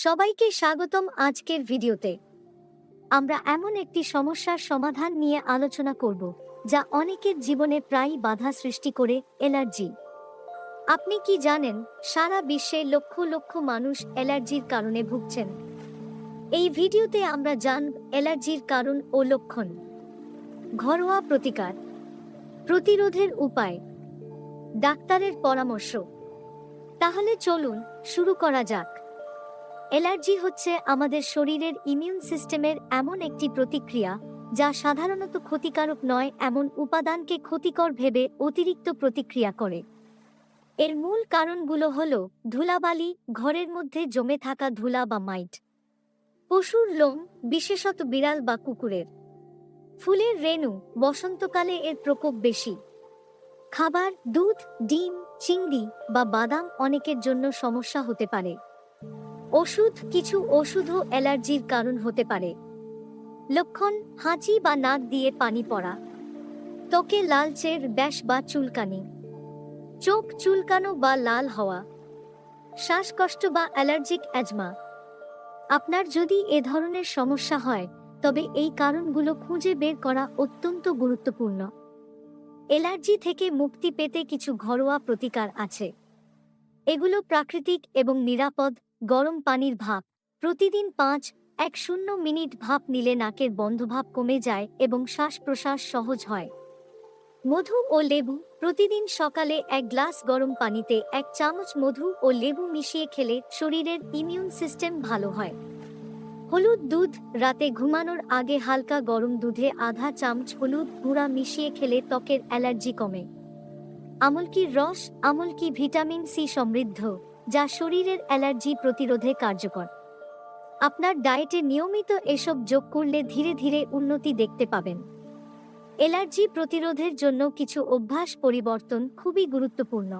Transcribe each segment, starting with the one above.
সবাইকে স্বাগতম আজকের ভিডিওতে। আমরা এমন একটি সমস্যার সমাধান নিয়ে আলোচনা করব যা অনেকের জীবনে প্রায়ই বাধা সৃষ্টি করে, অ্যালার্জি। আপনি কি জানেন, সারা বিশ্বে লক্ষ লক্ষ মানুষ অ্যালার্জির কারণে ভুগছেন? এই ভিডিওতে আমরা জানব অ্যালার্জির কারণ ও লক্ষণ, ঘরোয়া প্রতিকার, প্রতিরোধের উপায়, ডাক্তারের পরামর্শ। তাহলে চলুন শুরু করা যাক। অ্যালার্জি হচ্ছে আমাদের শরীরের ইমিউন সিস্টেমের এমন একটি প্রতিক্রিয়া যা সাধারণত ক্ষতিকারক নয় এমন উপাদানকে ক্ষতিকর ভেবে অতিরিক্ত প্রতিক্রিয়া করে। এর মূল কারণগুলো হল ধুলাবালি, ঘরের মধ্যে জমে থাকা ধুলা বা মাইট, পশুর লোম, বিশেষত বিড়াল বা কুকুরের, ফুলের রেণু, বসন্তকালে এর প্রকোপ বেশি, খাবার, দুধ, ডিম, চিংড়ি বা বাদাম অনেকের জন্য সমস্যা হতে পারে। ওষুধ, কিছু ওষুধও অ্যালার্জির কারণ হতে পারে। লক্ষণ: হাঁচি বা নাক দিয়ে পানি পড়া, ত্বকে লালচে র্যাশ বা চুলকানি, চোখ চুলকানো বা লাল হওয়া, শ্বাসকষ্ট বা অ্যালার্জিক অ্যাজমা। আপনার যদি এ ধরনের সমস্যা হয় তবে এই কারণগুলো খুঁজে বের করা অত্যন্ত গুরুত্বপূর্ণ। অ্যালার্জি থেকে মুক্তি পেতে কিছু ঘরোয়া প্রতিকার আছে। এগুলো প্রাকৃতিক এবং নিরাপদ। গরম পানির ভাপ, প্রতিদিন 5-10 মিনিট ভাপ নিলে নাকের বন্ধভাব কমে যায় এবং শ্বাস প্রশ্বাস সহজ হয়। মধু ও লেবু, প্রতিদিন সকালে 1 গ্লাস গরম পানিতে 1 চামচ মধু ও লেবু মিশিয়ে খেলে শরীরের ইমিউন সিস্টেম ভালো হয়। হলুদ দুধ, রাতে ঘুমানোর আগে হালকা গরম দুধে আধা চামচ হলুদ গুঁড়া মিশিয়ে খেলে ত্বকের অ্যালার্জি কমে। আমলকির রস, আমলকি ভিটামিন সি সমৃদ্ধ, যা শরীরের অ্যালার্জি প্রতিরোধে কার্যকর। আপনার ডায়েটে নিয়মিত এসব যোগ করলে ধীরে ধীরে উন্নতি দেখতে পাবেন। অ্যালার্জি প্রতিরোধের জন্য কিছু অভ্যাস পরিবর্তন খুবই গুরুত্বপূর্ণ।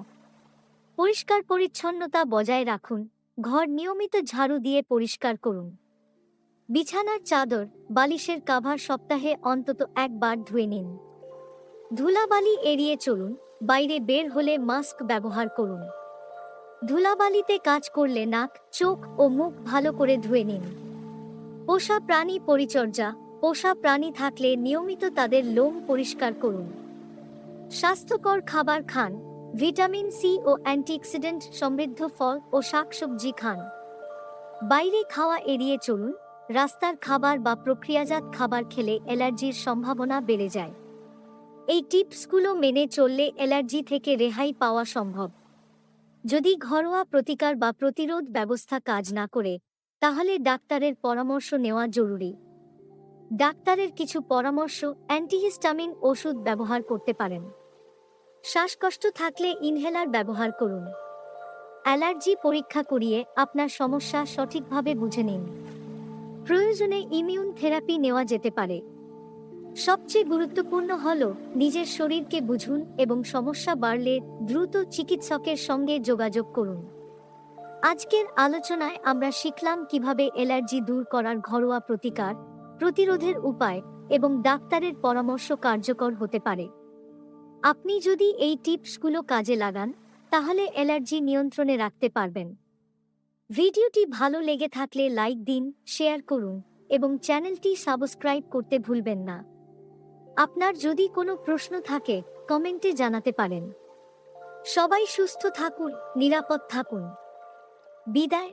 পরিষ্কার পরিচ্ছন্নতা বজায় রাখুন, ঘর নিয়মিত ঝাড়ু দিয়ে পরিষ্কার করুন। বিছানার চাদর, বালিশের কাভার সপ্তাহে অন্তত একবার ধুয়ে নিন। ধুলাবালি এড়িয়ে চলুন, বাইরে বের হলে মাস্ক ব্যবহার করুন। ধুলাবালিতে কাজ করলে নাক, চোখ ও মুখ ভালো করে ধুয়ে নিন। পোষা প্রাণী পরিচর্যা, পোষা প্রাণী থাকলে নিয়মিত তাদের লোম পরিষ্কার করুন। স্বাস্থ্যকর খাবার খান, ভিটামিন সি ও অ্যান্টিঅক্সিডেন্ট সমৃদ্ধ ফল ও শাকসবজি খান। বাইরে খাওয়া এড়িয়ে চলুন, রাস্তার খাবার বা প্রক্রিয়াজাত খাবার খেলে অ্যালার্জির সম্ভাবনা বেড়ে যায়। এই টিপসগুলো মেনে চললে অ্যালার্জি থেকে রেহাই পাওয়া সম্ভব। যদি ঘরোয়া প্রতিকার বা প্রতিরোধ ব্যবস্থা কাজ না করে, তাহলে ডাক্তারের পরামর্শ নেওয়া জরুরি। ডাক্তারের কিছু পরামর্শ: অ্যান্টিহিস্টামিন ওষুধ ব্যবহার করতে পারেন। শ্বাসকষ্ট থাকলে ইনহেলার ব্যবহার করুন। অ্যালার্জি পরীক্ষা করিয়ে আপনার সমস্যা সঠিকভাবে বুঝে নিন। প্রয়োজনে ইমিউন থেরাপি নেওয়া যেতে পারে। সবচেয়ে গুরুত্বপূর্ণ হল নিজের শরীরকে বুঝুন এবং সমস্যা বাড়লে দ্রুত চিকিৎসকের সঙ্গে যোগাযোগ করুন। আজকের আলোচনায় আমরা শিখলাম কিভাবে অ্যালার্জি দূর করার ঘরোয়া প্রতিকার, প্রতিরোধের উপায় এবং ডাক্তারের পরামর্শ কার্যকর হতে পারে। আপনি যদি এই টিপসগুলো কাজে লাগান, তাহলে অ্যালার্জি নিয়ন্ত্রণে রাখতে পারবেন। ভিডিওটি ভালো লেগে থাকলে লাইক দিন, শেয়ার করুন এবং চ্যানেলটি সাবস্ক্রাইব করতে ভুলবেন না। আপনার যদি কোনো প্রশ্ন থাকে, কমেন্টে জানাতে পারেন। সবাই সুস্থ থাকুন, নিরাপদ থাকুন। বিদায়।